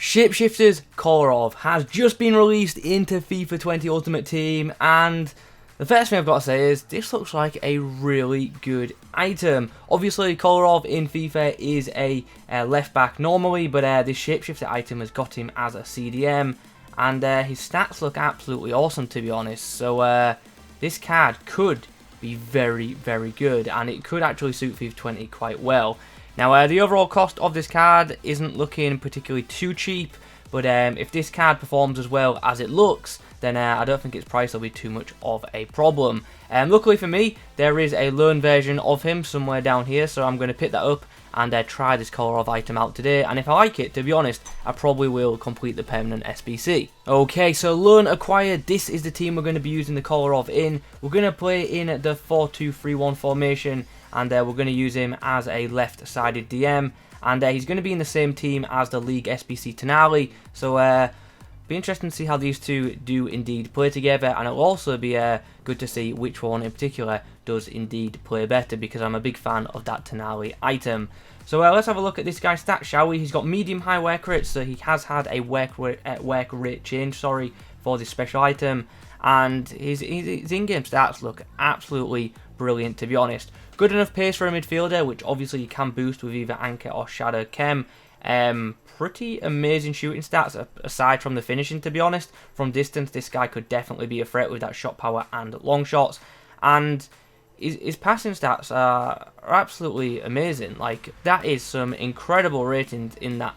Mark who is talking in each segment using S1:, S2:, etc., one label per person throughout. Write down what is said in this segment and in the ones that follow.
S1: Shapeshifters Kolarov has just been released into FIFA 20 Ultimate Team, and the first thing I've got to say is this looks like a really good item. Obviously, Kolarov in FIFA is a left back normally, but this Shapeshifter item has got him as a CDM, and his stats look absolutely awesome, to be honest. So this card could be very, very good, and it could actually suit FIFA 20 quite well. Now, the overall cost of this card isn't looking particularly too cheap, but if this card performs as well as it looks, then I don't think its price will be too much of a problem. Luckily for me, there is a learned version of him somewhere down here, so I'm going to pick that up and try this Kolarov item out today, and if I like it, to be honest, I probably will complete the permanent SBC. Okay, so learn acquired, this is the team we're going to be using the Kolarov in. We're going to play in the 4-2-3-1 formation, and we're going to use him as a left-sided DM, and he's going to be in the same team as the League SBC Tonali, so be interesting to see how these two do indeed play together, and it'll also be good to see which one in particular does indeed play better, because I'm a big fan of that Tonali item. So let's have a look at this guy's stats, shall we? He's got medium-high work rate, so he has had a work rate change, for this special item, and his in-game stats look absolutely brilliant, to be honest. Good enough pace for a midfielder, which obviously you can boost with either Anchor or Shadow Chem. Pretty amazing shooting stats, aside from the finishing, to be honest. From distance, this guy could definitely be a threat with that shot power and long shots. And his passing stats are absolutely amazing. Like, that is some incredible ratings in that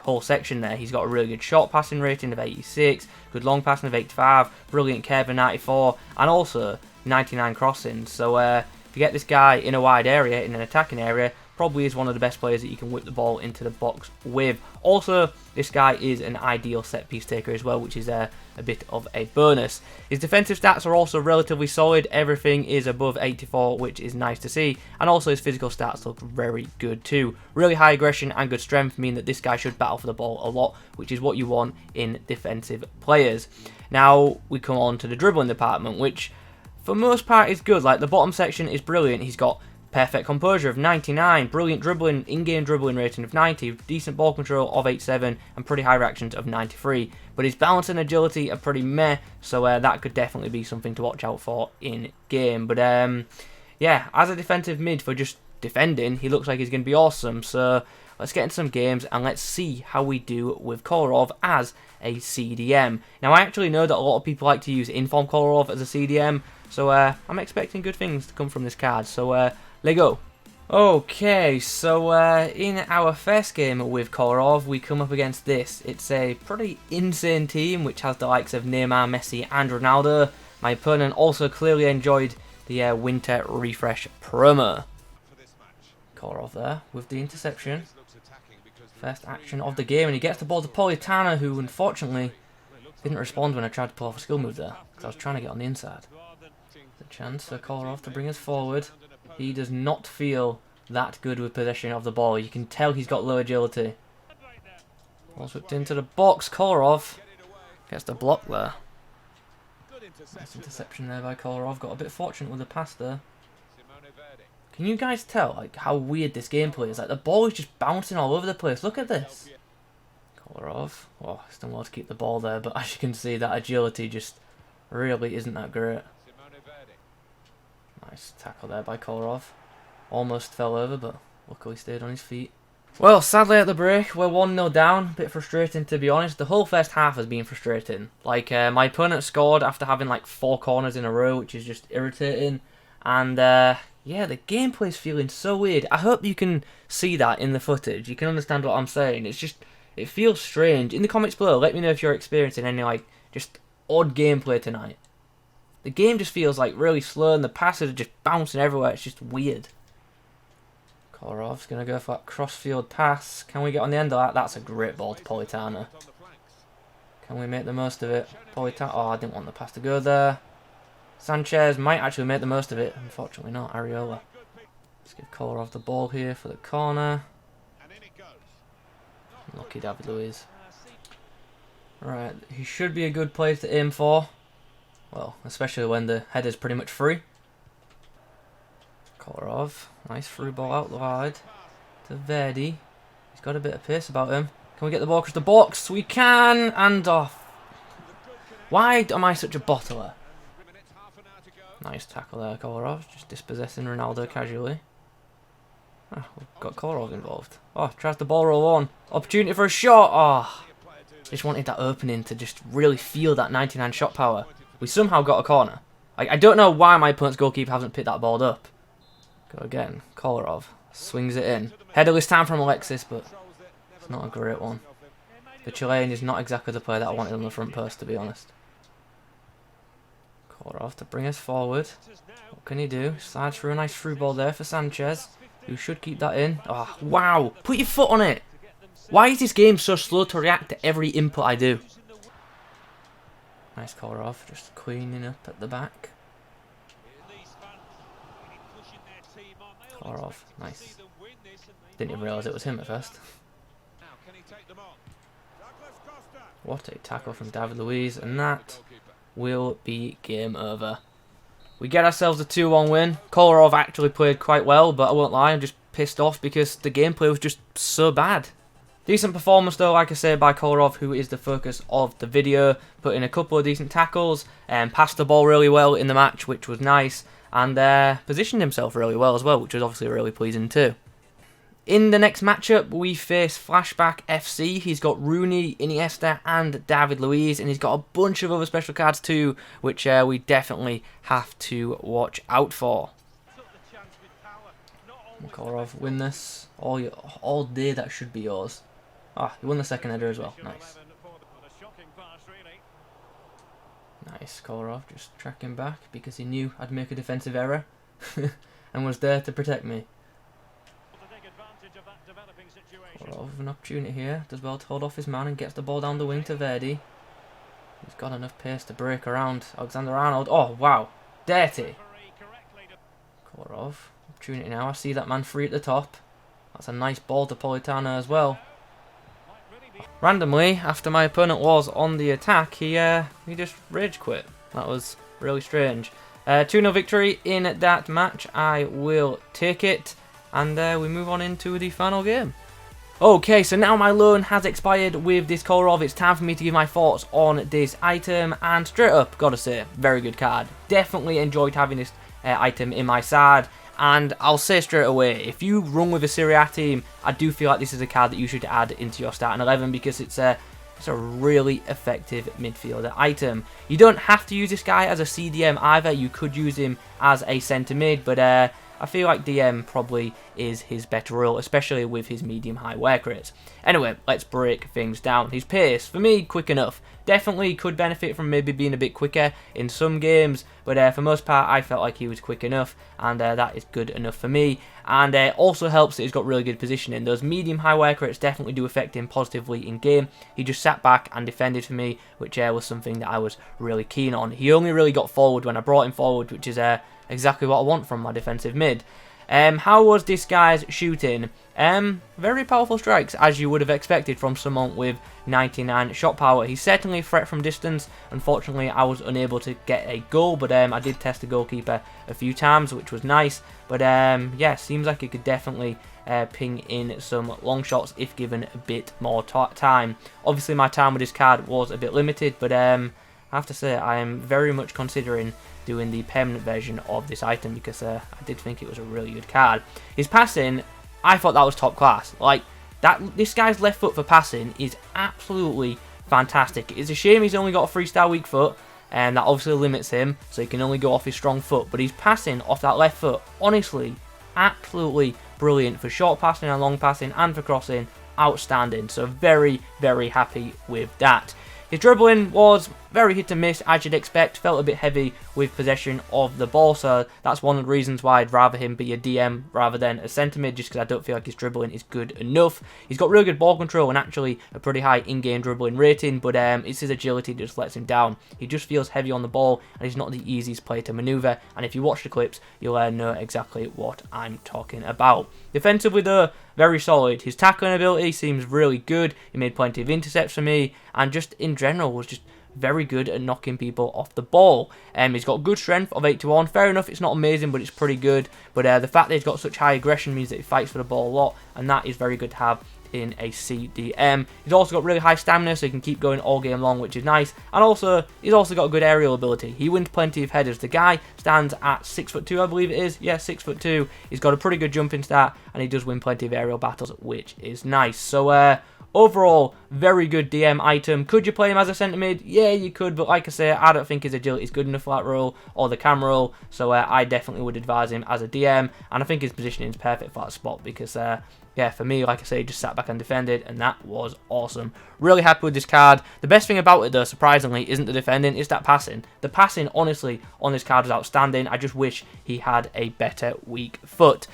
S1: whole section there. He's got a really good short passing rating of 86, good long passing of 85, brilliant curve of 94, and also 99 crossings. So if you get this guy in a wide area, in an attacking area, probably is one of the best players that you can whip the ball into the box with. Also, this guy is an ideal set piece taker as well, which is a bit of a bonus. His defensive stats are also relatively solid. Everything is above 84, which is nice to see. And also his physical stats look very good too. Really high aggression and good strength mean that this guy should battle for the ball a lot, which is what you want in defensive players. Now, we come on to the dribbling department, which for most part is good. Like, the bottom section is brilliant. He's got perfect composure of 99, brilliant dribbling, in-game dribbling rating of 90, decent ball control of 87, and pretty high reactions of 93. But his balance and agility are pretty meh, so that could definitely be something to watch out for in-game. But yeah, as a defensive mid for just defending, he looks like he's going to be awesome. So let's get into some games and let's see how we do with Kolarov as a CDM. Now, I actually know that a lot of people like to use Inform Kolarov as a CDM, so I'm expecting good things to come from this card. So let's go. Okay, so in our first game with Kolarov, we come up against this. It's a pretty insane team, which has the likes of Neymar, Messi, and Ronaldo. My opponent also clearly enjoyed the Winter Refresh promo. Kolarov there with the interception. First action of the game, and he gets the ball to Politano, who unfortunately didn't respond when I tried to pull off a skill move there, because I was trying to get on the inside. The chance for Kolarov to bring us forward. He does not feel that good with possession of the ball. You can tell he's got low agility. Ball's whipped into the box. Kolarov gets the block there. Nice interception there by Kolarov. Got a bit fortunate with the pass there. Can you guys tell like how weird this gameplay is? Like, the ball is just bouncing all over the place. Look at this. Kolarov. Oh, still want to keep the ball there, but as you can see, that agility just really isn't that great. Nice tackle there by Kolarov. Almost fell over, but luckily stayed on his feet. Well, sadly at the break, we're 1-0 down. A bit frustrating, to be honest. The whole first half has been frustrating. Like, my opponent scored after having like 4 corners in a row, which is just irritating. And yeah, the gameplay's feeling so weird. I hope you can see that in the footage. You can understand what I'm saying. It's just, it feels strange. In the comments below, let me know if you're experiencing any like just odd gameplay tonight. The game just feels like really slow, and the passes are just bouncing everywhere. It's just weird. Kolarov's going to go for that cross-field pass. Can we get on the end of that? That's a great ball to Politano. Can we make the most of it? Politano. Oh, I didn't want the pass to go there. Sanchez might actually make the most of it. Unfortunately not. Areola. Let's give Kolarov the ball here for the corner. Lucky David Luiz. Right, he should be a good place to aim for. Well, especially when the header's pretty much free. Kolarov, nice through ball out wide to Verdi. He's got a bit of pace about him. Can we get the ball across the box? We can, and off. Why am I such a bottler? Nice tackle there, Kolarov. Just dispossessing Ronaldo casually. Oh, we've got Kolarov involved. Oh, tries the ball roll on. Opportunity for a shot. Oh, just wanted that opening to just really feel that 99 shot power. We somehow got a corner. I don't know why my opponent's goalkeeper hasn't picked that ball up. Go again. Kolarov swings it in. Headerless time from Alexis, but it's not a great one. The Chilean is not exactly the player that I wanted on the front post, to be honest. Kolarov to bring us forward. What can he do? Slides through a nice through ball there for Sanchez, who should keep that in. Oh, wow. Put your foot on it. Why is this game so slow to react to every input I do? Nice Kolarov, just cleaning up at the back. Kolarov, nice. Didn't even realise it was him at first. What a tackle from David Luiz, and that will be game over. We get ourselves a 2-1 win. Kolarov actually played quite well, but I won't lie, I'm just pissed off because the gameplay was just so bad. Decent performance though, like I say, by Kolarov, who is the focus of the video. Put in a couple of decent tackles, and passed the ball really well in the match, which was nice, and positioned himself really well as well, which was obviously really pleasing too. In the next matchup, we face Flashback FC. He's got Rooney, Iniesta, and David Luiz, and he's got a bunch of other special cards too, which we definitely have to watch out for. Kolarov win this. All day that should be yours. Ah, he won the second header as well. Nice. Nice, Kolarov just tracking back because he knew I'd make a defensive error and was there to protect me. Kolarov with an opportunity here. Does well to hold off his man and gets the ball down the wing to Verdi. He's got enough pace to break around Alexander Arnold. Oh, wow. Dirty. Kolarov. Opportunity now. I see that man free at the top. That's a nice ball to Politano as well. Randomly, after my opponent was on the attack, he just rage quit. That was really strange. 2-0 victory in that match. I will take it. And we move on into the final game. Okay, so now my loan has expired with this Kolarov. It's time for me to give my thoughts on this item. And straight up, gotta say, very good card. Definitely enjoyed having this item in my side. And I'll say straight away, if you run with a Serie A team, I do feel like this is a card that you should add into your starting 11 because it's a really effective midfielder item. You don't have to use this guy as a CDM either. You could use him as a centre mid, but I feel like DM probably is his better role, especially with his medium-high work rates. Anyway, let's break things down. His pace, for me, quick enough. Definitely could benefit from maybe being a bit quicker in some games, but for most part, I felt like he was quick enough, and that is good enough for me. And also helps that he's got really good positioning. Those medium-high work rates definitely do affect him positively in game. He just sat back and defended for me, which was something that I was really keen on. He only really got forward when I brought him forward, which is exactly what I want from my defensive mid. How was this guy's shooting? Very powerful strikes, as you would have expected from someone with 99 shot power. He's certainly a threat from distance. Unfortunately, I was unable to get a goal, but I did test the goalkeeper a few times, which was nice. But yeah, seems like he could definitely ping in some long shots if given a bit more time. Obviously, my time with this card was a bit limited, but I have to say I am very much considering doing the permanent version of this item because I did think it was a really good card. His passing, I thought that was top class. Like this guy's left foot for passing is absolutely fantastic. It's a shame he's only got a 3-star weak foot, and that obviously limits him, so he can only go off his strong foot. But his passing off that left foot, honestly, absolutely brilliant for short passing and long passing, and for crossing, outstanding. So very, very happy with that. His dribbling was very hit and miss, as you'd expect. Felt a bit heavy with possession of the ball, so that's one of the reasons why I'd rather him be a DM rather than a centre mid, just because I don't feel like his dribbling is good enough. He's got really good ball control and actually a pretty high in-game dribbling rating, but it's his agility that just lets him down. He just feels heavy on the ball, and he's not the easiest player to manoeuvre, and if you watch the clips, you'll know exactly what I'm talking about. Defensively though, very solid. His tackling ability seems really good. He made plenty of intercepts for me, and just in general was just very good at knocking people off the ball. He's got good strength of 8-1. Fair enough, it's not amazing, but it's pretty good. But the fact that he's got such high aggression means that he fights for the ball a lot, and that is very good to have to in a CDM. He's also got really high stamina, so he can keep going all game long, which is nice. And also, he's also got a good aerial ability. He wins plenty of headers. The guy stands at 6'2", I believe it is. Yeah, 6'2". He's got a pretty good jumping stat, and he does win plenty of aerial battles, which is nice. So, overall, very good DM item. Could you play him as a centre mid? Yeah, you could, but like I say, I don't think his agility is good enough for that role or the cam role, so I definitely would advise him as a DM, and I think his positioning is perfect for that spot because, yeah, for me, like I say, he just sat back and defended, and that was awesome. Really happy with this card. The best thing about it, though, surprisingly, isn't the defending, it's that passing. The passing, honestly, on this card is outstanding. I just wish he had a better weak foot.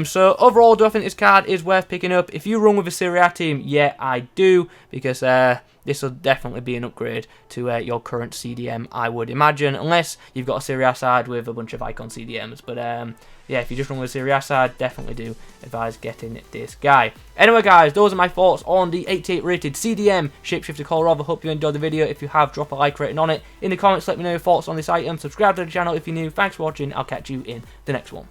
S1: So overall, do I think this card is worth picking up? If you run with a Serie A team, yeah, I do, because this will definitely be an upgrade to your current CDM, I would imagine, unless you've got a Serie A side with a bunch of icon CDMs. But yeah, if you just run with a Serie A side, definitely do advise getting this guy. Anyway, guys, those are my thoughts on the 88 rated CDM Shapeshifter Kolarov. I hope you enjoyed the video. If you have, drop a like rating on it. In the comments, let me know your thoughts on this item. Subscribe to the channel if you're new. Thanks for watching. I'll catch you in the next one.